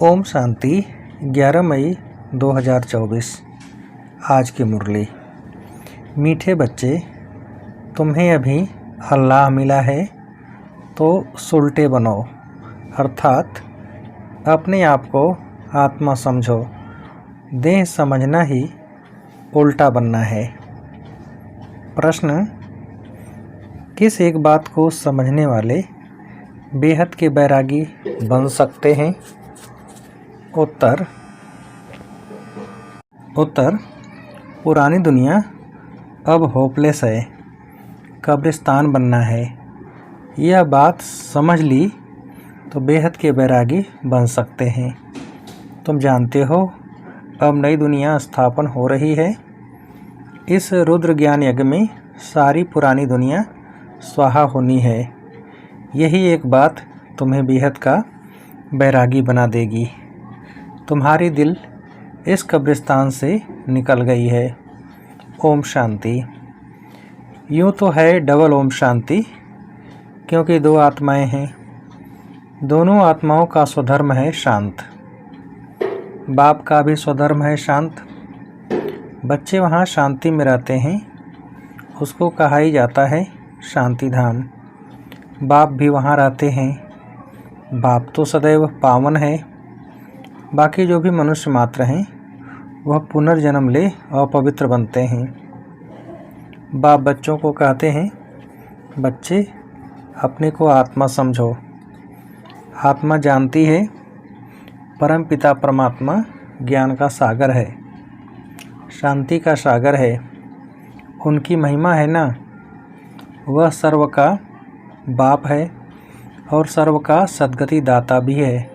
ओम शांति 11 मई 2024। आज की मुरली। मीठे बच्चे, तुम्हें अभी अल्लाह मिला है तो सुलटे बनो, अर्थात अपने आप को आत्मा समझो। देह समझना ही उल्टा बनना है। प्रश्न: किस एक बात को समझने वाले बेहद के बैरागी बन सकते हैं? उत्तर: पुरानी दुनिया अब होपलेस है, कब्रिस्तान बनना है। यह बात समझ ली तो बेहद के बैरागी बन सकते हैं। तुम जानते हो, अब नई दुनिया स्थापन हो रही है। इस रुद्र ज्ञान यज्ञ में सारी पुरानी दुनिया स्वाहा होनी है। यही एक बात तुम्हें बेहद का बैरागी बना देगी। तुम्हारी दिल इस कब्रिस्तान से निकल गई है। ओम शांति। यूँ तो है डबल ओम शांति, क्योंकि दो आत्माएं हैं। दोनों आत्माओं का स्वधर्म है शांत। बाप का भी स्वधर्म है शांत। बच्चे वहाँ शांति में रहते हैं, उसको कहा ही जाता है शांति धाम। बाप भी वहाँ रहते हैं। बाप तो सदैव पावन है। बाकी जो भी मनुष्य मात्र हैं वह पुनर्जन्म ले अपवित्र बनते हैं। बाप बच्चों को कहते हैं, बच्चे अपने को आत्मा समझो। आत्मा जानती है परम पिता परमात्मा ज्ञान का सागर है, शांति का सागर है। उनकी महिमा है ना, वह सर्व का बाप है और सर्व का सद्गति दाता भी है।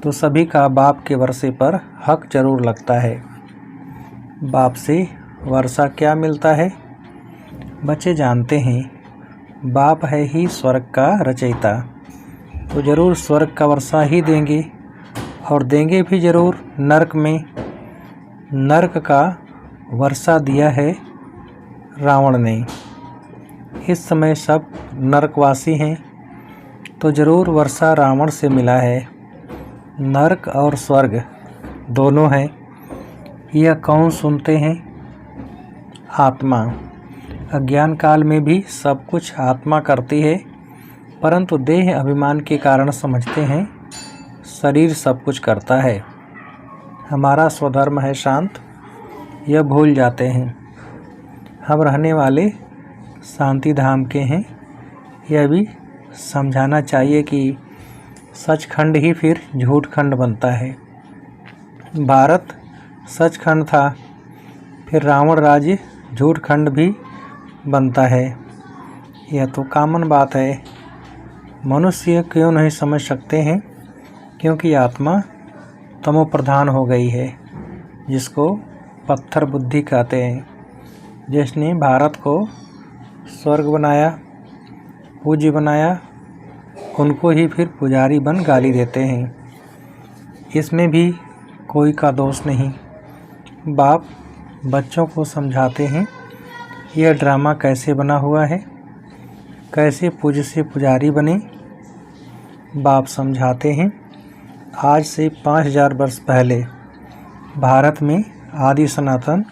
तो सभी का बाप के वर्षे पर हक जरूर लगता है। बाप से वर्षा क्या मिलता है? बच्चे जानते हैं बाप है ही स्वर्ग का रचयिता, तो जरूर स्वर्ग का वर्षा ही देंगे, और देंगे भी जरूर नरक में। नरक का वर्षा दिया है रावण ने। इस समय सब नरकवासी हैं, तो जरूर वर्षा रावण से मिला है। नरक और स्वर्ग दोनों हैं। यह कौन सुनते हैं? आत्मा। अज्ञान काल में भी सब कुछ आत्मा करती है, परंतु देह अभिमान के कारण समझते हैं शरीर सब कुछ करता है। हमारा स्वधर्म है शांत, यह भूल जाते हैं। हम रहने वाले शांति धाम के हैं। यह भी समझाना चाहिए कि सचखंड ही फिर झूठखंड बनता है। भारत सचखंड था, फिर रावण राज्य झूठखंड भी बनता है। यह तो कॉमन बात है। मनुष्य क्यों नहीं समझ सकते हैं? क्योंकि आत्मा तमो प्रधान हो गई है, जिसको पत्थर बुद्धि कहते हैं। जिसने भारत को स्वर्ग बनाया, पूज्य बनाया, उनको ही फिर पुजारी बन गाली देते हैं। इसमें भी कोई का दोष नहीं। बाप बच्चों को समझाते हैं यह ड्रामा कैसे बना हुआ है, कैसे पूज्य से पुजारी बने। बाप समझाते हैं आज से 5000 वर्ष पहले भारत में आदि सनातन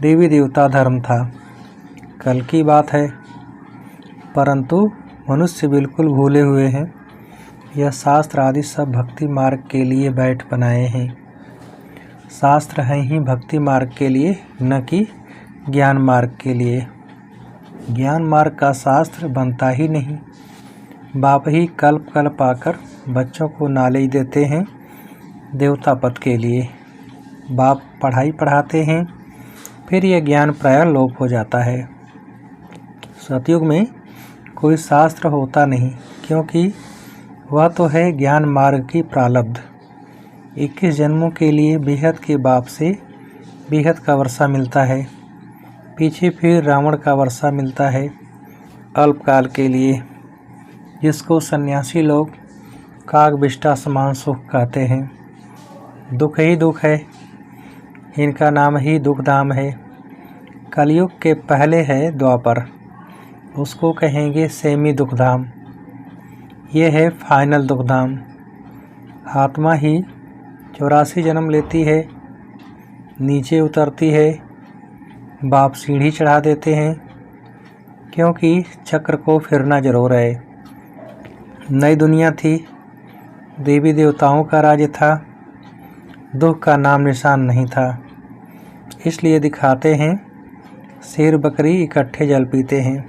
देवी देवता धर्म था। कल की बात है, परंतु मनुष्य बिल्कुल भूले हुए हैं। यह शास्त्र आदि सब भक्ति मार्ग के लिए बैठ बनाए हैं। शास्त्र हैं ही भक्ति मार्ग के लिए, न कि ज्ञान मार्ग के लिए। ज्ञान मार्ग का शास्त्र बनता ही नहीं। बाप ही कल्प कल्प आकर बच्चों को नॉलेज देते हैं देवता पद के लिए। बाप पढ़ाई पढ़ाते हैं, फिर यह ज्ञान प्राय लोप हो जाता है। सतयुग में कोई शास्त्र होता नहीं, क्योंकि वह तो है ज्ञान मार्ग की प्रारब्ध। 21 जन्मों के लिए बेहद के बाप से बेहद का वर्षा मिलता है। पीछे फिर रावण का वर्षा मिलता है अल्पकाल के लिए, जिसको सन्यासी लोग कागबिष्टा समान सुख कहते हैं। दुख ही दुख है, इनका नाम ही दुख धाम है। कलयुग के पहले है द्वापर, उसको कहेंगे सेमी दुखधाम। ये है फाइनल दुखधाम। आत्मा ही 84 जन्म लेती है, नीचे उतरती है, बाप सीढ़ी चढ़ा देते हैं, क्योंकि चक्र को फिरना जरूर है। नई दुनिया थी, देवी देवताओं का राज्य था, दुख का नाम निशान नहीं था। इसलिए दिखाते हैं शेर बकरी इकट्ठे जल पीते हैं।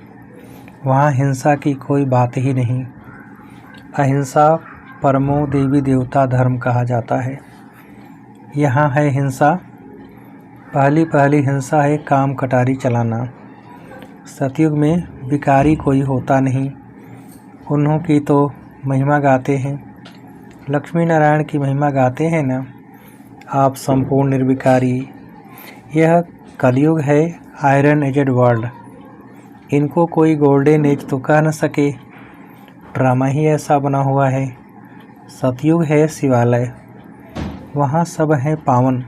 वहाँ हिंसा की कोई बात ही नहीं। अहिंसा परमो देवी देवता धर्म कहा जाता है। यहाँ है हिंसा, पहली हिंसा है काम कटारी चलाना। सतयुग में विकारी कोई होता नहीं, उन्हों की तो महिमा गाते हैं। लक्ष्मी नारायण की महिमा गाते हैं ना, आप संपूर्ण निर्विकारी। यह कलयुग है, आयरन एजेड वर्ल्ड। इनको कोई गोल्डन एज तो कह न सके, ड्रामा ही ऐसा बना हुआ है। सतयुग है शिवालय, वहाँ सब हैं पावन,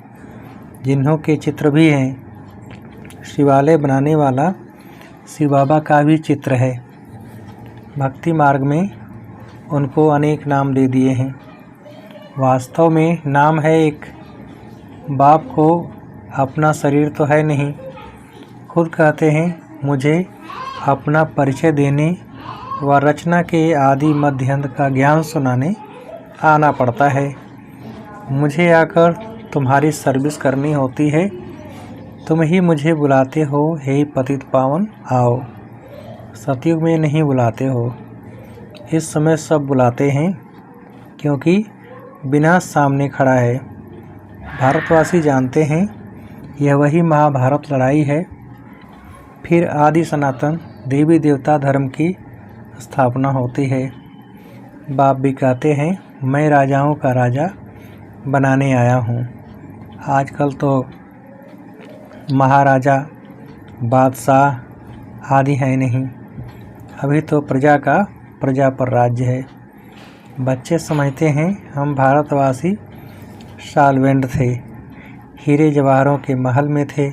जिन्हों के चित्र भी हैं। शिवालय बनाने वाला शिव बाबा का भी चित्र है। भक्ति मार्ग में उनको अनेक नाम दे दिए हैं। वास्तव में नाम है एक। बाप को अपना शरीर तो है नहीं। खुद कहते हैं मुझे अपना परिचय देने व रचना के आदि मध्य अंत का ज्ञान सुनाने आना पड़ता है। मुझे आकर तुम्हारी सर्विस करनी होती है। तुम ही मुझे बुलाते हो, हे पतित पावन आओ। सतयुग में नहीं बुलाते हो। इस समय सब बुलाते हैं, क्योंकि विनाश सामने खड़ा है। भारतवासी जानते हैं यह वही महाभारत लड़ाई है। फिर आदि सनातन देवी देवता धर्म की स्थापना होती है। बाप भी कहते हैं मैं राजाओं का राजा बनाने आया हूँ। आजकल तो महाराजा बादशाह आदि है नहीं, अभी तो प्रजा का प्रजा पर राज्य है। बच्चे समझते हैं हम भारतवासी साल्वेंट थे, हीरे जवाहरों के महल में थे।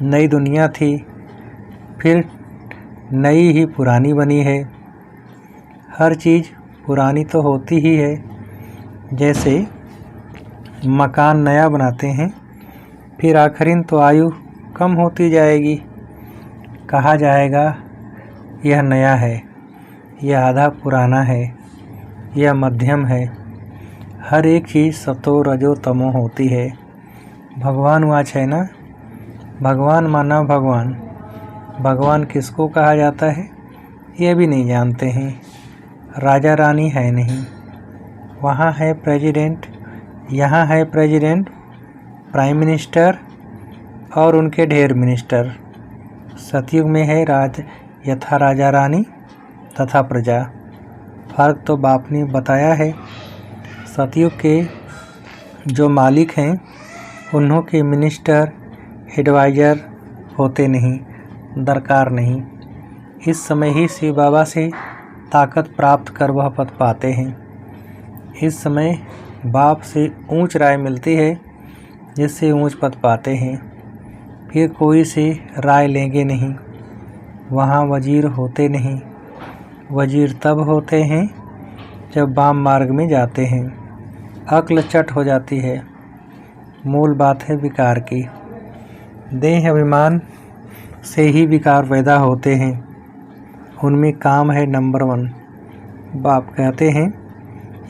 नई दुनिया थी, फिर नई ही पुरानी बनी है। हर चीज़ पुरानी तो होती ही है। जैसे मकान नया बनाते हैं, फिर आखिरीन तो आयु कम होती जाएगी। कहा जाएगा यह नया है, यह आधा पुराना है, यह मध्यम है। हर एक चीज़ सतो रजो तमो होती है। भगवान वाच है ना, भगवान माना भगवान। भगवान किसको कहा जाता है यह भी नहीं जानते हैं। राजा रानी है नहीं, वहाँ है प्रेसिडेंट, यहाँ है प्रेसिडेंट, प्राइम मिनिस्टर और उनके ढेर मिनिस्टर। सतयुग में है राज यथा राजा रानी तथा प्रजा। फर्क तो बाप ने बताया है। सतयुग के जो मालिक हैं उन्हों के मिनिस्टर एडवाइज़र होते नहीं, दरकार नहीं। इस समय ही शिव बाबा से ताकत प्राप्त कर वह पद पाते हैं। इस समय बाप से ऊंच राय मिलती है, जिससे ऊंच पद पाते हैं। फिर कोई से राय लेंगे नहीं। वहाँ वजीर होते नहीं। वजीर तब होते हैं जब वाम मार्ग में जाते हैं। अक्ल चट हो जाती है। मूल बात है विकार की। देह अभिमान से ही विकार पैदा होते हैं। उनमें काम है नंबर 1। बाप कहते हैं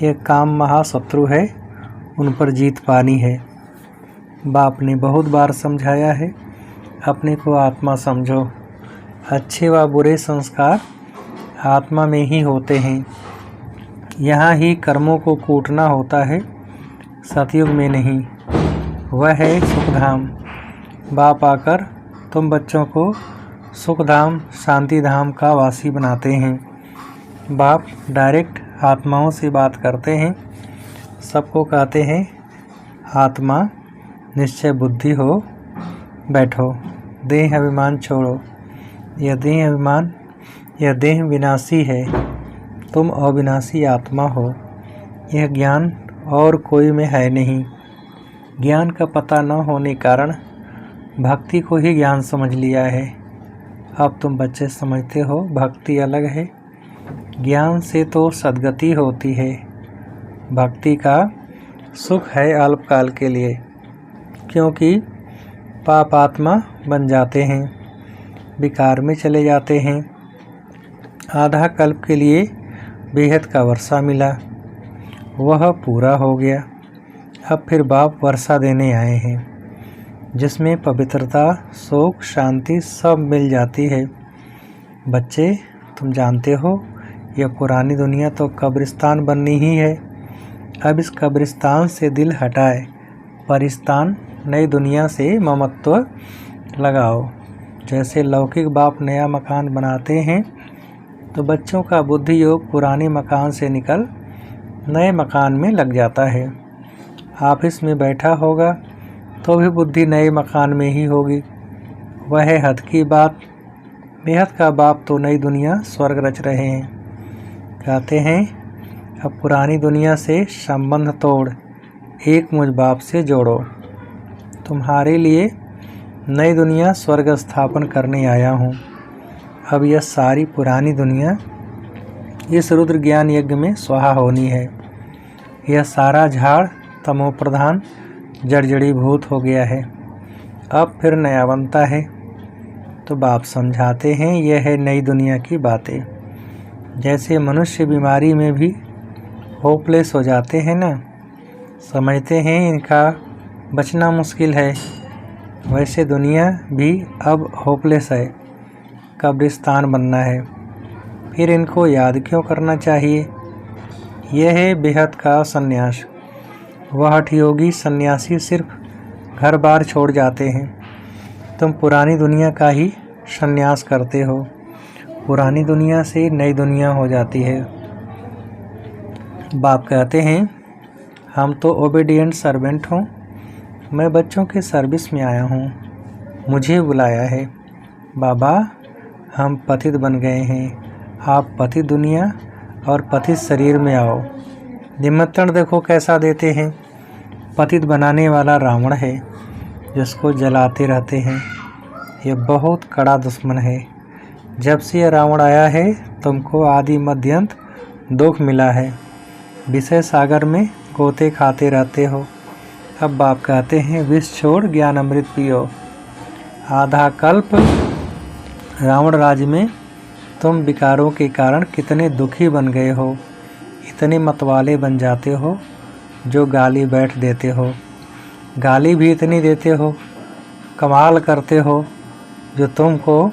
यह काम महाशत्रु है, उन पर जीत पानी है। बाप ने बहुत बार समझाया है अपने को आत्मा समझो। अच्छे व बुरे संस्कार आत्मा में ही होते हैं। यहाँ ही कर्मों को कूटना होता है, सतयुग में नहीं। वह है सुखधाम। बाप आकर तुम बच्चों को सुखधाम शांति धाम का वासी बनाते हैं। बाप डायरेक्ट आत्माओं से बात करते हैं। सबको कहते हैं आत्मा निश्चय बुद्धि हो, बैठो, देह अभिमान छोड़ो। यह देह अभिमान, यह देह विनाशी है, तुम अविनाशी आत्मा हो। यह ज्ञान और कोई में है नहीं। ज्ञान का पता न होने कारण भक्ति को ही ज्ञान समझ लिया है। अब तुम बच्चे समझते हो भक्ति अलग है। ज्ञान से तो सद्गति होती है। भक्ति का सुख है अल्पकाल के लिए, क्योंकि पापात्मा बन जाते हैं, विकार में चले जाते हैं। आधा कल्प के लिए बेहद का वर्षा मिला, वह पूरा हो गया। अब फिर बाप वर्षा देने आए हैं, जिसमें पवित्रता, सुख, शांति सब मिल जाती है। बच्चे, तुम जानते हो यह पुरानी दुनिया तो कब्रिस्तान बननी ही है। अब इस कब्रिस्तान से दिल हटाए, परिस्तान नई दुनिया से ममत्व लगाओ। जैसे लौकिक बाप नया मकान बनाते हैं, तो बच्चों का बुद्धि योग पुराने मकान से निकल नए मकान में लग जाता है। ऑफिस में बैठा होगा तो भी बुद्धि नए मकान में ही होगी। वह है हद की बात। बेहद का बाप तो नई दुनिया स्वर्ग रच रहे हैं। कहते हैं अब पुरानी दुनिया से संबंध तोड़, एक मुझ बाप से जोड़ो। तुम्हारे लिए नई दुनिया स्वर्ग स्थापन करने आया हूँ। अब यह सारी पुरानी दुनिया इस रुद्र ज्ञान यज्ञ में स्वाहा होनी है। यह सारा झाड़ तमो प्रधान जड़जड़ीभूत हो गया है, अब फिर नया बनता है। तो बाप समझाते हैं यह है नई दुनिया की बातें। जैसे मनुष्य बीमारी में भी होपलेस हो जाते हैं ना, समझते हैं इनका बचना मुश्किल है, वैसे दुनिया भी अब होपलेस है, कब्रिस्तान बनना है। फिर इनको याद क्यों करना चाहिए? यह है बेहद का सन्यास। वह हठ योगी सन्यासी सिर्फ घर बार छोड़ जाते हैं। तुम पुरानी दुनिया का ही सन्यास करते हो। पुरानी दुनिया से नई दुनिया हो जाती है। बाप कहते हैं हम तो ओबीडिएंट सर्वेंट हूँ, मैं बच्चों के सर्विस में आया हूँ, मुझे बुलाया है। बाबा, हम पतित बन गए हैं, आप पतित दुनिया और पतित शरीर में आओ। निमंत्रण देखो कैसा देते हैं। पतित बनाने वाला रावण है, जिसको जलाते रहते हैं। यह बहुत कड़ा दुश्मन है। जब से यह रावण आया है, तुमको आदि मध्यंत दुख मिला है। विषय सागर में गोते खाते रहते हो। अब बाप कहते हैं विष छोड़ ज्ञान अमृत पियो। आधा कल्प रावण राज्य में तुम विकारों के कारण कितने दुखी बन गए हो, इतने मतवाले बन जाते हो जो गाली बैठ देते हो। गाली भी इतनी देते हो, कमाल करते हो। जो तुमको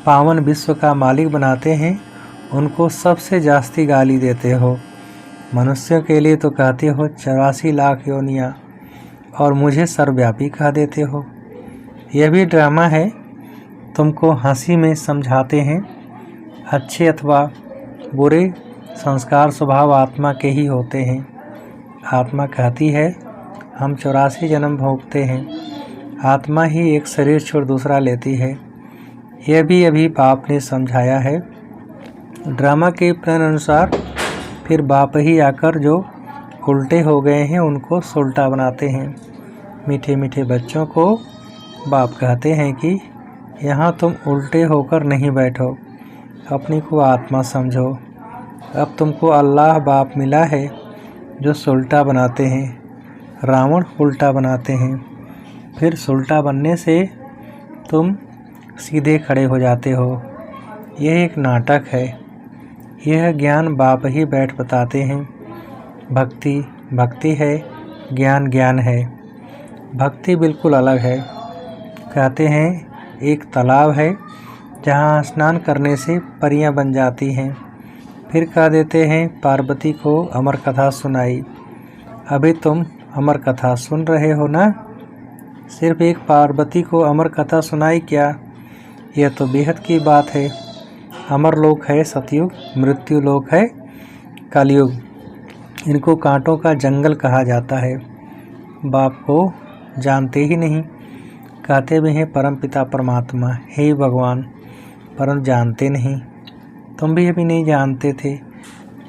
पावन विश्व का मालिक बनाते हैं, उनको सबसे जास्ती गाली देते हो। मनुष्यों के लिए तो कहते हो 84 लाख योनियाँ, और मुझे सर्वव्यापी कह देते हो। यह भी ड्रामा है। तुमको हंसी में समझाते हैं। अच्छे अथवा बुरे संस्कार स्वभाव आत्मा के ही होते हैं। आत्मा कहती है हम 84 जन्म भोगते हैं। आत्मा ही एक शरीर छोड़ दूसरा लेती है। यह भी अभी बाप ने समझाया है। ड्रामा के प्लान अनुसार फिर बाप ही आकर जो उल्टे हो गए हैं उनको सुलटा बनाते हैं। मीठे मीठे बच्चों को बाप कहते हैं कि यहाँ तुम उल्टे होकर नहीं बैठो, अपनी को आत्मा समझो। अब तुमको अल्लाह बाप मिला है जो सुलटा बनाते हैं, रावण उल्टा बनाते हैं। फिर सुलटा बनने से तुम सीधे खड़े हो जाते हो। यह एक नाटक है। यह ज्ञान बाप ही बैठ बताते हैं। भक्ति भक्ति है, ज्ञान ज्ञान है। भक्ति बिल्कुल अलग है। कहते हैं एक तालाब है जहाँ स्नान करने से परियां बन जाती हैं। फिर कह देते हैं पार्वती को अमर कथा सुनाई। अभी तुम अमर कथा सुन रहे हो ना? सिर्फ एक पार्वती को अमर कथा सुनाई क्या? यह तो बेहद की बात है। अमर लोक है सतयुग, मृत्यु लोक है कलयुग। इनको कांटों का जंगल कहा जाता है। बाप को जानते ही नहीं। कहते भी हैं परमपिता परमात्मा, हे भगवान, परंतु जानते नहीं। तुम भी अभी नहीं जानते थे।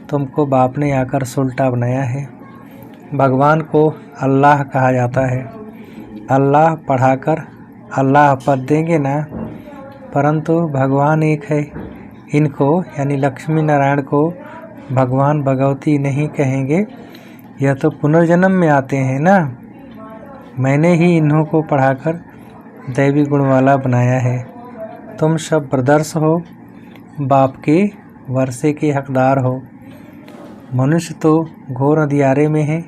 तुमको बाप ने आकर सुलटा बनाया है। भगवान को अल्लाह कहा जाता है। अल्लाह पढ़ाकर अल्लाह पद देंगे ना, परंतु भगवान एक है। इनको यानी लक्ष्मी नारायण को भगवान भगवती नहीं कहेंगे। यह तो पुनर्जन्म में आते हैं ना। मैंने ही इन्हों को पढ़ाकर दैवी गुण वाला बनाया है। तुम सब ब्रदर्स हो, बाप के वर्षे के हकदार हो। मनुष्य तो घोर अंधियारे में है।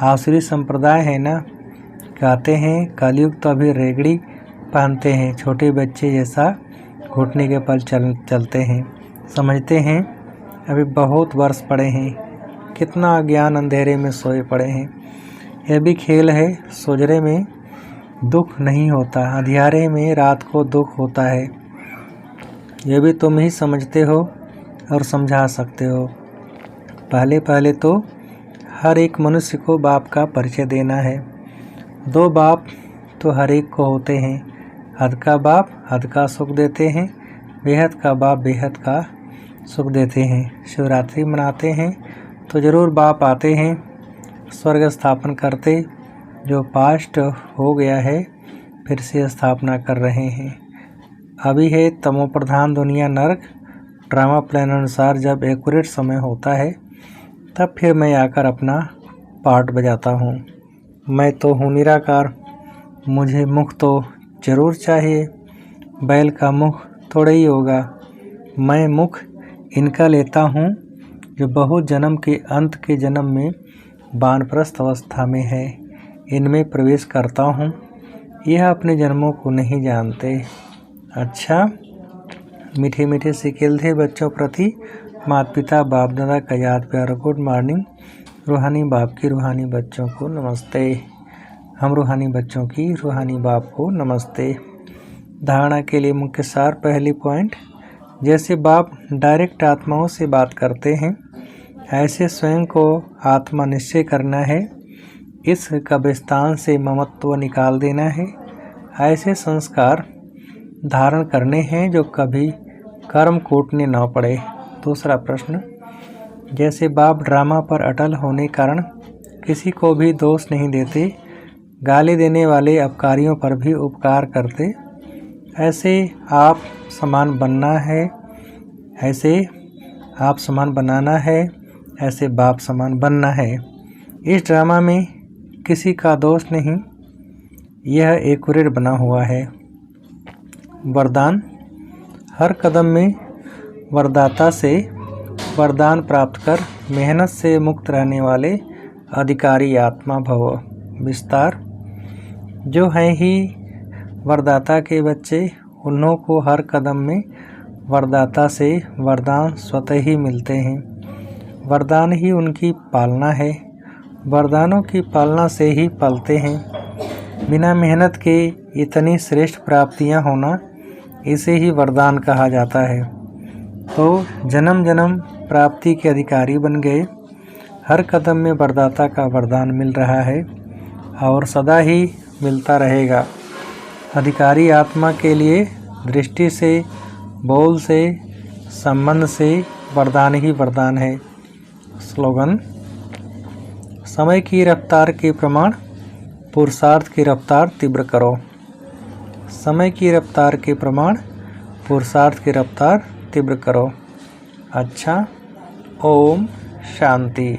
आसुरी संप्रदाय है ना। कहते हैं कलयुग तो अभी रेगड़ी पहनते हैं, छोटे बच्चे जैसा घुटने के पल चलते हैं। समझते हैं अभी बहुत वर्ष पड़े हैं, कितना अज्ञान अंधेरे में सोए पड़े हैं। यह भी खेल है, सोजरे में दुख नहीं होता, अंधियारे में रात को दुख होता है। यह भी तुम ही समझते हो और समझा सकते हो। पहले पहले तो हर एक मनुष्य को बाप का परिचय देना है। दो बाप तो हर एक को होते हैं। हद का बाप हद का सुख देते हैं, बेहद का बाप बेहद का सुख देते हैं। शिवरात्रि मनाते हैं तो ज़रूर बाप आते हैं, स्वर्ग स्थापन करते, जो पास्ट हो गया है फिर से स्थापना कर रहे हैं। अभी है तमो प्रधान दुनिया नरक। ड्रामा प्लान अनुसार जब एक्यूरेट समय होता है तब फिर मैं आकर अपना पार्ट बजाता हूँ। मैं तो हूँ निराकार, मुझे मुख तो ज़रूर चाहिए। बैल का मुख थोड़ा ही होगा। मैं मुख इनका लेता हूँ जो बहुत जन्म के अंत के जन्म में वानप्रस्थ अवस्था में है। इनमें प्रवेश करता हूँ। यह अपने जन्मों को नहीं जानते। अच्छा, मीठे मीठे सिकेल थे बच्चों प्रति माता पिता बाप दादा का याद प्यार। Good morning. रूहानी बाप की रूहानी बच्चों को नमस्ते। हम रूहानी बच्चों की रूहानी बाप को नमस्ते। धारणा के लिए मुख्य सार। पहली पॉइंट, जैसे बाप डायरेक्ट आत्माओं से बात करते हैं ऐसे स्वयं को आत्मा निश्चय करना है। इस कब्रिस्तान से ममत्व निकाल देना है। ऐसे संस्कार धारण करने हैं जो कभी कर्म कूटने न पड़े। दूसरा प्रश्न, जैसे बाप ड्रामा पर अटल होने कारण किसी को भी दोष नहीं देते, गाली देने वाले अपकारियों पर भी उपकार करते, ऐसे आप समान बनना है, ऐसे आप समान बनाना है, ऐसे बाप समान बनना है। इस ड्रामा में किसी का दोष नहीं, यह एक्यूरेट बना हुआ है। वरदान, हर कदम में वरदाता से वरदान प्राप्त कर मेहनत से मुक्त रहने वाले अधिकारी आत्मा भव। विस्तार, जो हैं ही वरदाता के बच्चे, उन्हों को हर कदम में वरदाता से वरदान स्वतः ही मिलते हैं। वरदान ही उनकी पालना है। वरदानों की पालना से ही पलते हैं। बिना मेहनत के इतनी श्रेष्ठ प्राप्तियां होना, इसे ही वरदान कहा जाता है। तो जन्म जन्म प्राप्ति के अधिकारी बन गए। हर कदम में वरदाता का वरदान मिल रहा है और सदा ही मिलता रहेगा। अधिकारी आत्मा के लिए दृष्टि से, बोल से, संबंध से वरदान ही वरदान है। स्लोगन, समय की रफ्तार के प्रमाण पुरुषार्थ की रफ्तार तीव्र करो। समय की रफ्तार के प्रमाण पुरुषार्थ की रफ्तार तीव्र करो। अच्छा, ओम शांति।